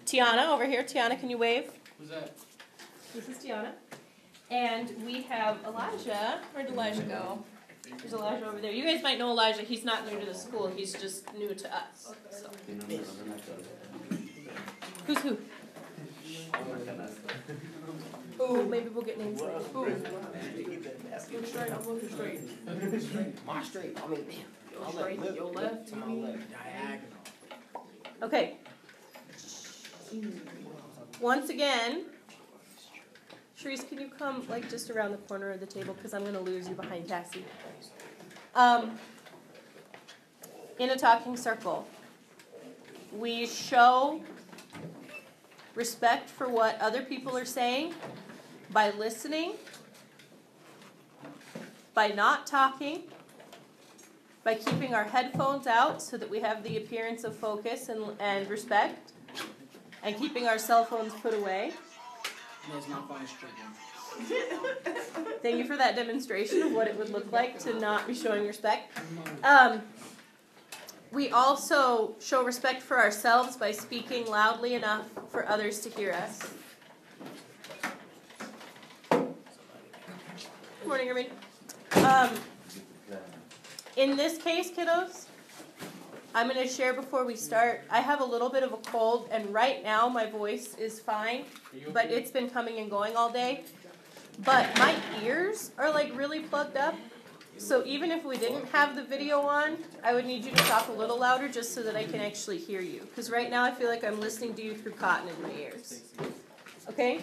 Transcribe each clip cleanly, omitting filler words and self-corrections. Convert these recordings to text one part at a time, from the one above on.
Tiana over here. Tiana, can you wave? Who's that? This is Tiana. And we have Elijah. Where'd Elijah go? There's Elijah over there. You guys might know Elijah. He's not new to the school. He's just new to us. So. Who's who? Oh, maybe we'll get names later. Look straight. I'm looking straight. My straight. I mean, your straight. Your left to my left. Diagonal. Okay. Once again, Sharice, can you come like just around the corner of the table because I'm going to lose you behind Cassie. In a talking circle, we show respect for what other people are saying by listening, by not talking, by keeping our headphones out so that we have the appearance of focus and respect, and keeping our cell phones put away. There's my phone straight. Thank you for that demonstration of what it would look like to not be showing respect. We also show respect for ourselves by speaking loudly enough for others to hear us. Good morning, Irving. In this case, kiddos, I'm going to share before we start. I have a little bit of a cold, and right now my voice is fine, but it's been coming and going all day. But my ears are like really plugged up, so even if we didn't have the video on, I would need you to talk a little louder just so that I can actually hear you. Because right now I feel like I'm listening to you through cotton in my ears. Okay?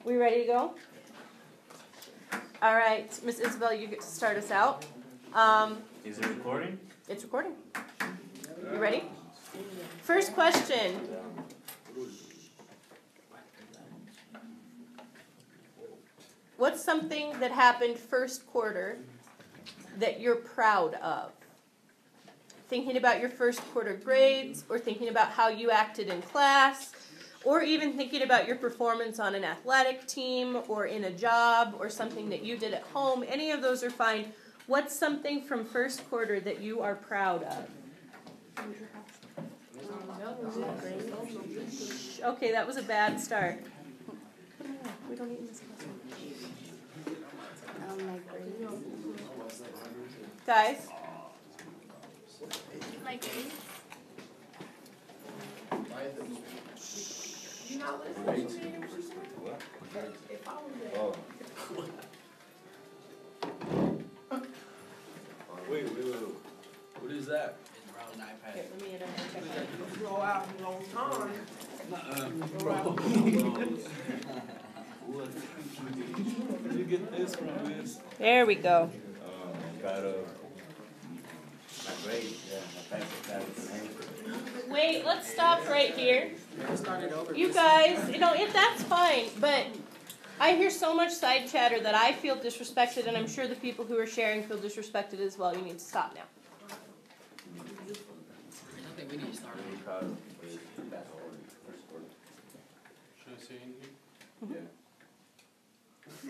We ready to go? All right, Miss Isabel, you get to start us out. Is it recording? It's recording. You ready? First question. What's something that happened first quarter that you're proud of? Thinking about your first quarter grades, or thinking about how you acted in class, or even thinking about your performance on an athletic team, or in a job, or something that you did at home. Any of those are fine. What's something from first quarter that you are proud of? Okay, that was a bad start. We don't eat in this class. Guys? My grades. You not listening to me? Oh. Wait. What is that? It's bro, an iPad. Here, let me in and check that. Roll out a long time. Where did you get this from, Miss? There we go. Got my grade, my pencil. Wait, let's stop right here. You guys, that's fine, but I hear so much side chatter that I feel disrespected, and I'm sure the people who are sharing feel disrespected as well. You need to stop now. I think we need to start. Should I say anything?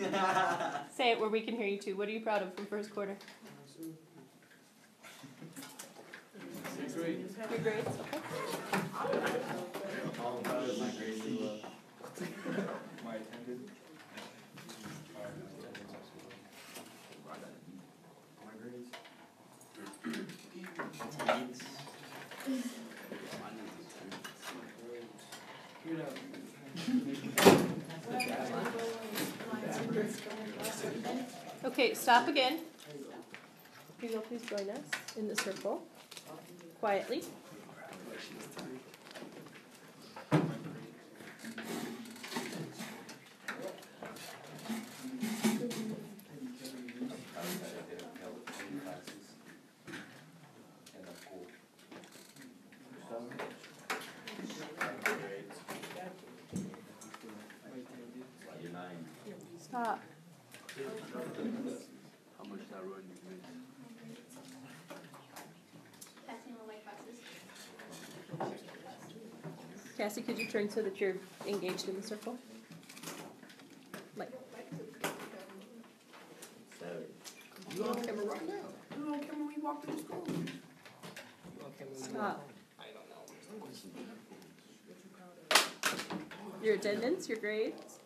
Yeah. Say it where we can hear you too. What are you proud of from first quarter? Your grades. Your grades? Okay. All I'm proud of my grades as well. My attendance. My grades. Okay, stop again. You will please join us in the circle. Quietly. Stop. How much that run you made? Passing all my classes. Cassie, could you turn so that you're engaged in the circle? Like. You on camera right now. You on camera when you walk through the school. You on camera when you Stop. I don't know. Your attendance, your grades,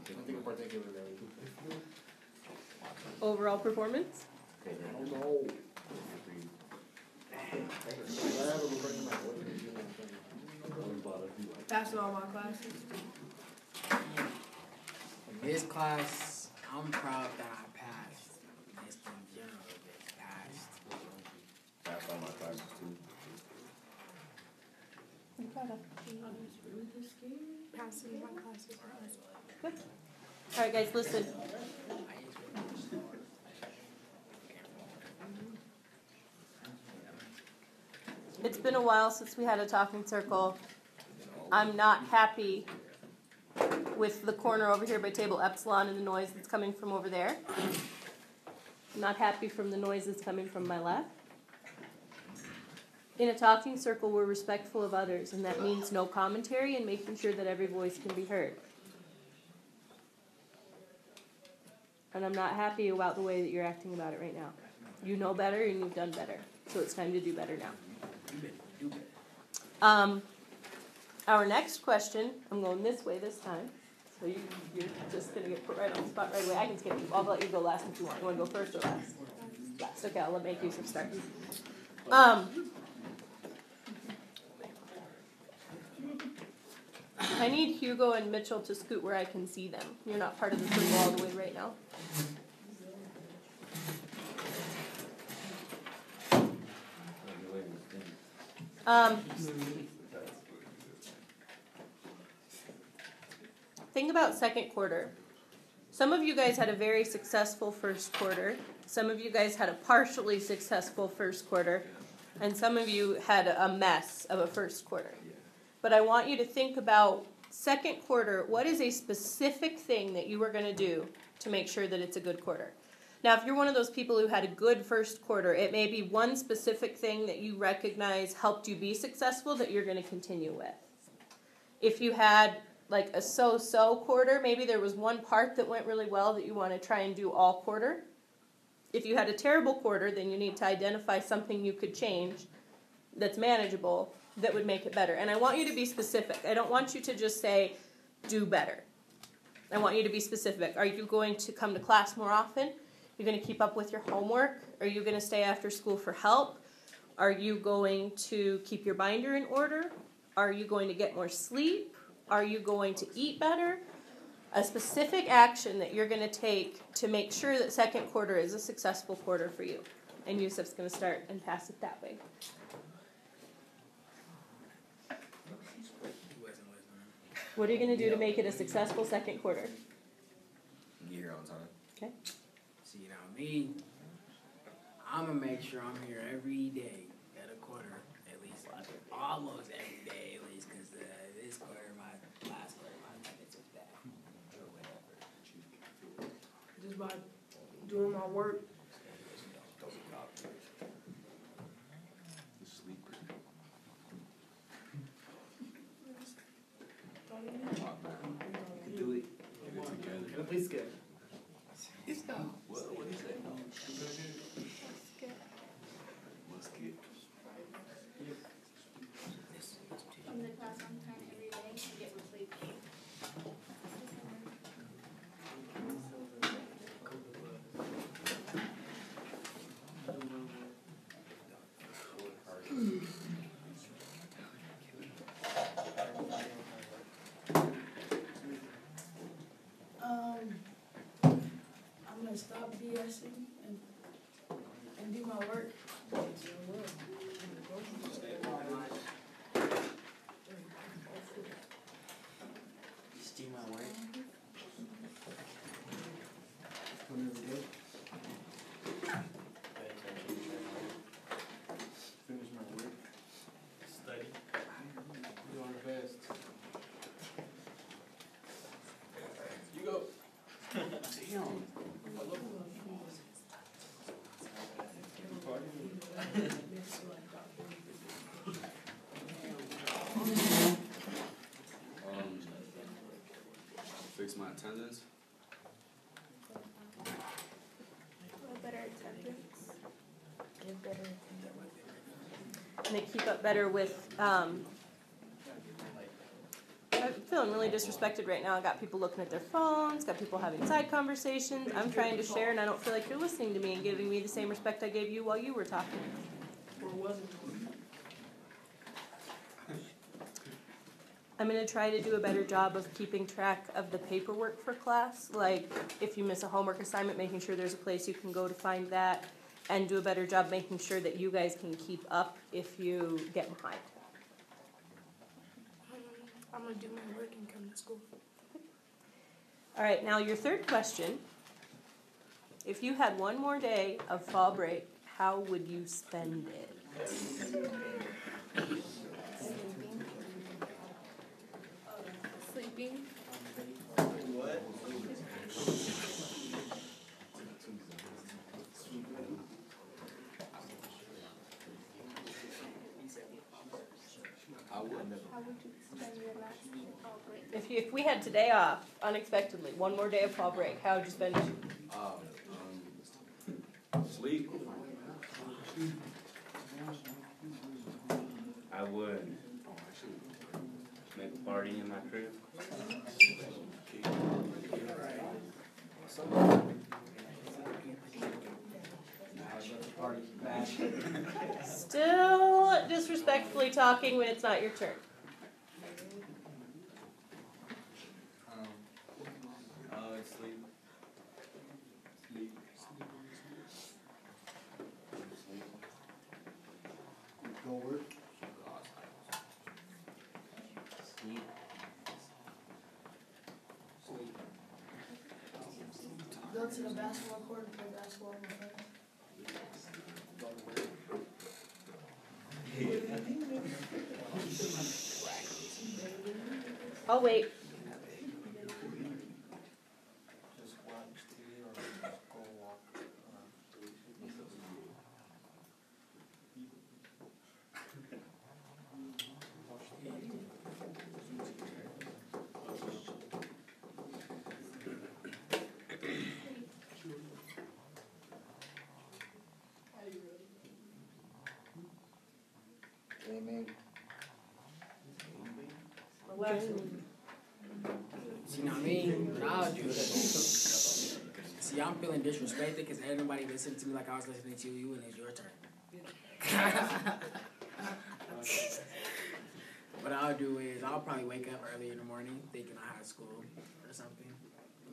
Nothing in particular, really. overall performance. I don't know. Passing all my classes. In this class, I'm proud that I passed. Just in general, just passed. Passed all my classes too. Passing my classes. Good. All right, guys, listen. It's been a while since we had a talking circle. I'm not happy with the corner over here by table epsilon and the noise that's coming from over there. I'm not happy from the noise that's coming from my left. In a talking circle, we're respectful of others, and that means no commentary and making sure that every voice can be heard. And I'm not happy about the way that you're acting about it right now. You know better and you've done better, so it's time to do better now. Our next question, I'm going this way this time, so you're just going to get put right on the spot right away. I can skip you. I'll let you go last if you want. You want to go first or last? Last. Okay, I'll make use of start. I need Hugo and Mitchell to scoot where I can see them. You're not part of the circle all the way right now. Think about second quarter. Some of you guys had a very successful first quarter. Some of you guys had a partially successful first quarter. And some of you had a mess of a first quarter. But I want you to think about second quarter, what is a specific thing that you are going to do to make sure that it's a good quarter? Now, if you're one of those people who had a good first quarter, it may be one specific thing that you recognize helped you be successful that you're going to continue with. If you had like a so-so quarter, maybe there was one part that went really well that you want to try and do all quarter. If you had a terrible quarter, then you need to identify something you could change that's manageable that would make it better. And I want you to be specific. I don't want you to just say, do better. I want you to be specific. Are you going to come to class more often? Are you going to keep up with your homework? Are you going to stay after school for help? Are you going to keep your binder in order? Are you going to get more sleep? Are you going to eat better? A specific action that you're going to take to make sure that second quarter is a successful quarter for you. And Yusuf's going to start and pass it that way. What are you going to do to make it a successful second quarter? Get here on time. Okay. See, you know me, I'm going to make sure I'm here every day at a quarter, at least. Almost every day, at least, because this quarter, my last quarter, my attendance was bad. Just by doing my work. You can do it. Get it together. Please skip. It's not. What did you say? Let's get. From the class on time every day and get more sleep. I'm gonna stop BSing and do my work. Just do my work. Come every day. Finish my work. Study. Do our best. You go. Damn. Fix my attendance. Better attendance. Give better attendance. And they keep up better with I'm feeling really disrespected right now. I got people looking at their phones, got people having side conversations. I'm trying to share, and I don't feel like you're listening to me and giving me the same respect I gave you while you were talking. Or wasn't. I'm going to try to do a better job of keeping track of the paperwork for class. Like, if you miss a homework assignment, making sure there's a place you can go to find that, and do a better job making sure that you guys can keep up if you get behind. I'm gonna do my work and come to school. All right, now your third question. If you had one more day of fall break, how would you spend it? Sleeping. What? How would you spend your last fall break? If we had today off, unexpectedly, one more day of fall break, how would you spend it? Sleep. I would make a party in my crib. Still disrespectfully talking when it's not your turn. Sleep. Sleep. Go work. Sleep. Sleep. Go to the basketball court and play basketball with my friends. I'll wait. Just watch TV or just go walk around. Amen. See what I mean? What I'll do. See, I'm feeling disrespected because ain't nobody listening to me like I was listening to you, and it's your turn. What I'll do is I'll probably wake up early in the morning thinking I had school or something,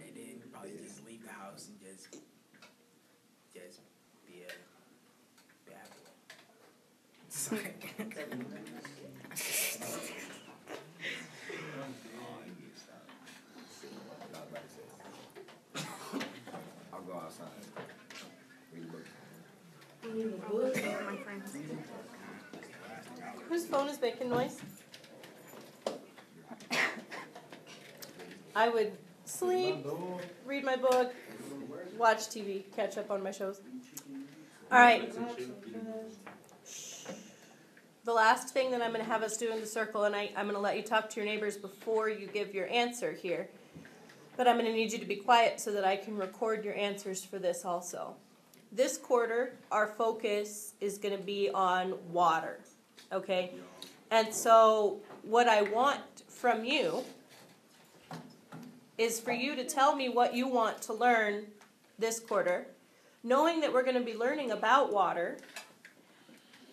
and then probably just leave the house and just be a bad boy. Sorry. I'll go outside. Read a book. My friends. Whose phone is making noise? I would sleep, read my book, watch TV, catch up on my shows. All right. The last thing that I'm going to have us do in the circle, and I'm going to let you talk to your neighbors before you give your answer here, but I'm going to need you to be quiet so that I can record your answers for this also. This quarter, our focus is going to be on water, okay? And so what I want from you is for you to tell me what you want to learn this quarter, knowing that we're going to be learning about water.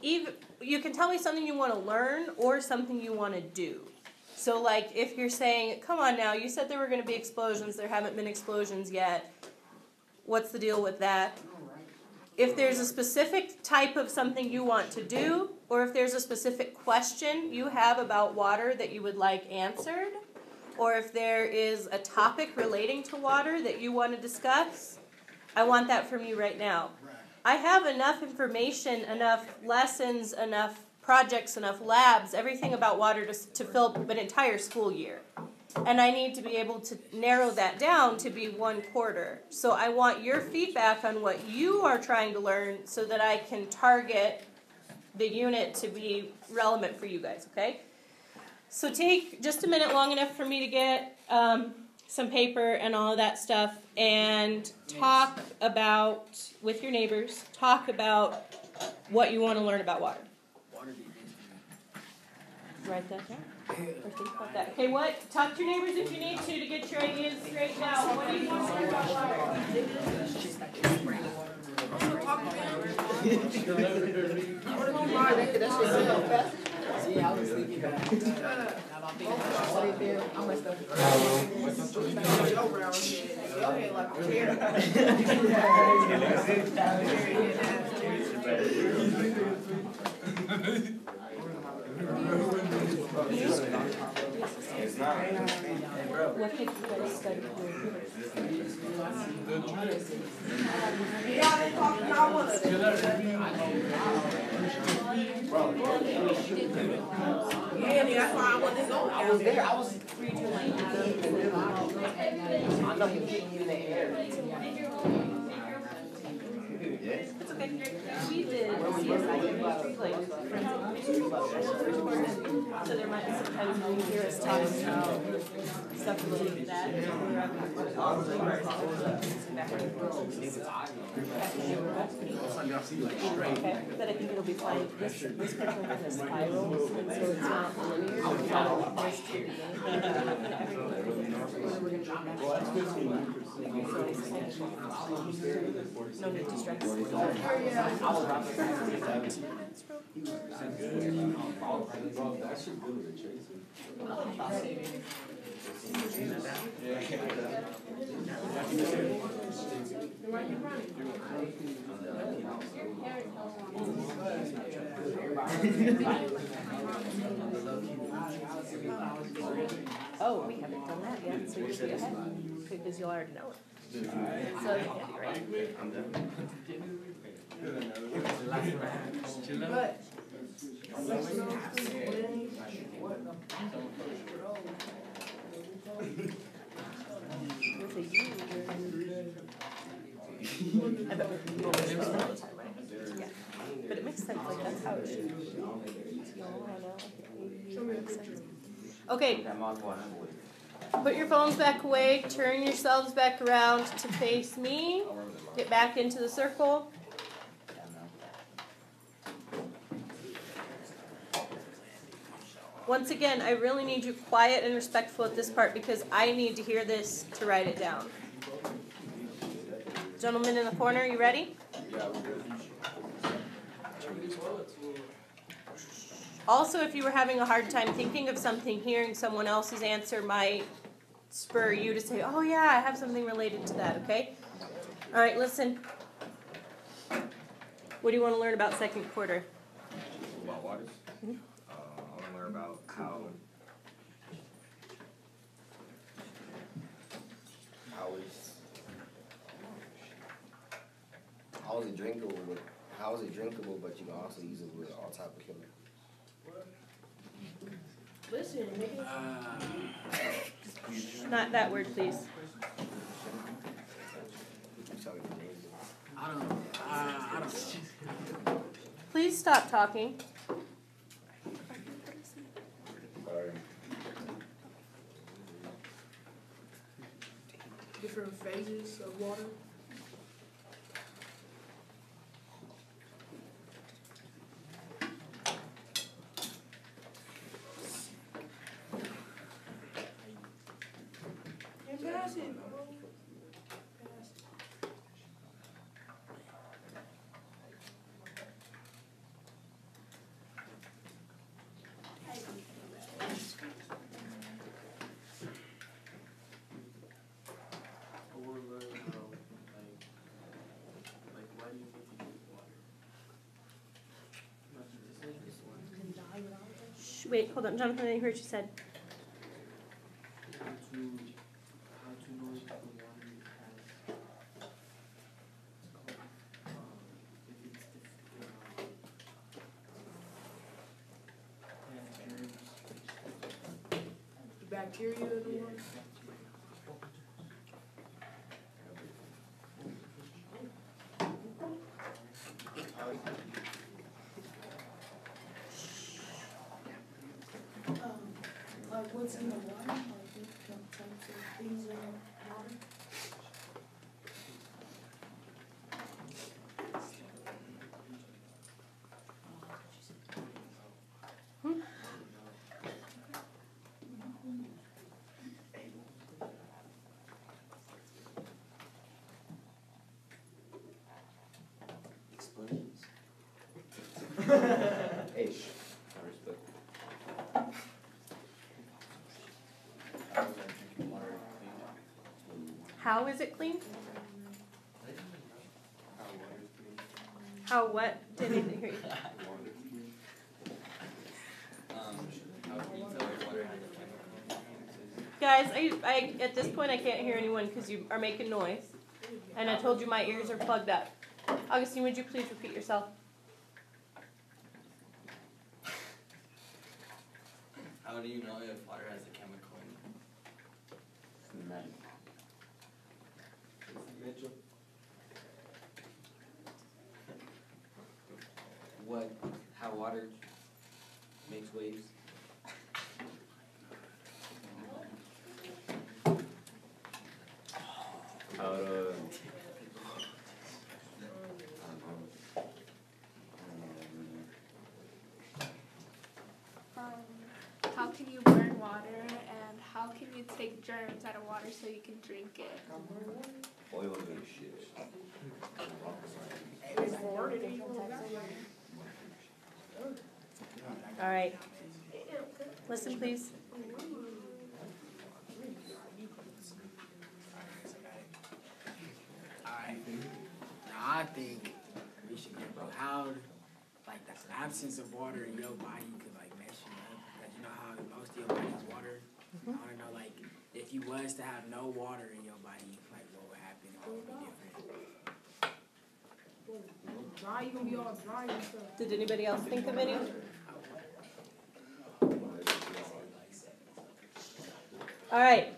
Even you can tell me something you want to learn or something you want to do. So like if you're saying, come on now, you said there were going to be explosions, there haven't been explosions yet. What's the deal with that? If there's a specific type of something you want to do, or if there's a specific question you have about water that you would like answered, or if there is a topic relating to water that you want to discuss, I want that from you right now. I have enough information, enough lessons, enough projects, enough labs, everything about water to fill an entire school year. And I need to be able to narrow that down to be one quarter. So I want your feedback on what you are trying to learn so that I can target the unit to be relevant for you guys, okay? So take just a minute, long enough for me to get some paper and all of that stuff, and talk about, with your neighbors, talk about what you want to learn about water. Water defense. Write that down. Or think about that. Okay, what? Talk to your neighbors if you need to get your ideas straight now. What do you want to learn about water? Yeah, I was thinking that. I'm gonna start. It's not. What did you guys study? I was there. I was. I know he was hitting you in the air. It's okay. We did CSI chemistry, like forensic chemistry. So there might be sometimes when you hear us talking about stuff related to that. Okay, but I think it'll be fine. This particular one is spiral, and so it's not linear. There's two. No need to stress. Oh, we haven't done that yet, so you're straight ahead, because you'll already know it. So, yeah, you're right. I'm done. But With a U, I bet we always spend all the time, right? Yeah, but it makes sense, like that's how it should be. Okay. Put your phones back away, turn yourselves back around to face me. Get back into the circle. Once again, I really need you quiet and respectful at this part because I need to hear this to write it down. Gentleman in the corner, you ready? Also, if you were having a hard time thinking of something, hearing someone else's answer might spur you to say, oh yeah, I have something related to that, okay? All right, listen. What do you want to learn about second quarter? About waters? I want to learn about how is it drinkable, but you can also use it with all type of chemicals. listen, Not that word, please. I don't know. Please stop talking. different phases of water. And pass it. Pass it. Shh, wait, hold on. Jonathan, I didn't hear what you said. The bacteria in the water. Like what's in the water, like what types of things in the water. How is it clean? How water is clean. How what? Didn't hear you. How do you feel like water has a chemical? Guys, I at this point I can't hear anyone because you are making noise. And I told you my ears are plugged up. Augustine, would you please repeat yourself? How do you know if water has a chemical in it? Mitchell. How water makes waves? How can you burn water, and how can you take germs out of water so you can drink it? Oil and shit. All right. Listen, please. Alright. Now I think we should get about how, like, the absence of water in your body could, like, mess you up. Because you know how most of your body is water. I want to know, like, if you was to have no water in your body, like, what would happen? What would be different? Dry, you gonna be all dry and stuff. Did anybody else think of any? All right.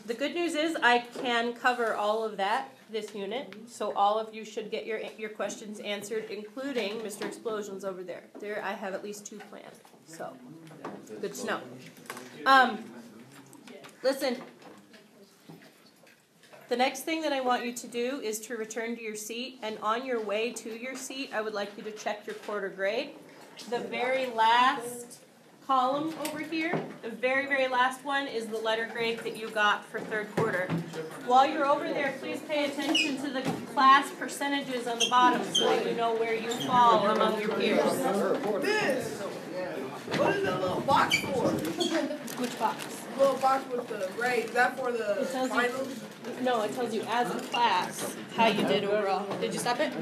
The good news is I can cover all of that this unit, so all of you should get your questions answered, including Mr. Explosions over there. There, I have at least 2 planned, so good to know. Listen. The next thing that I want you to do is to return to your seat, and on your way to your seat, I would like you to check your quarter grade. The very last column over here, the very, very last one is the letter grade that you got for 3rd quarter. While you're over there, please pay attention to the class percentages on the bottom so that you know where you fall among your peers. This! What is that little box for? Which box? The little box with the grades. Is that for the It tells you- finals? No, it tells you as a class how you did overall. Did you stop it?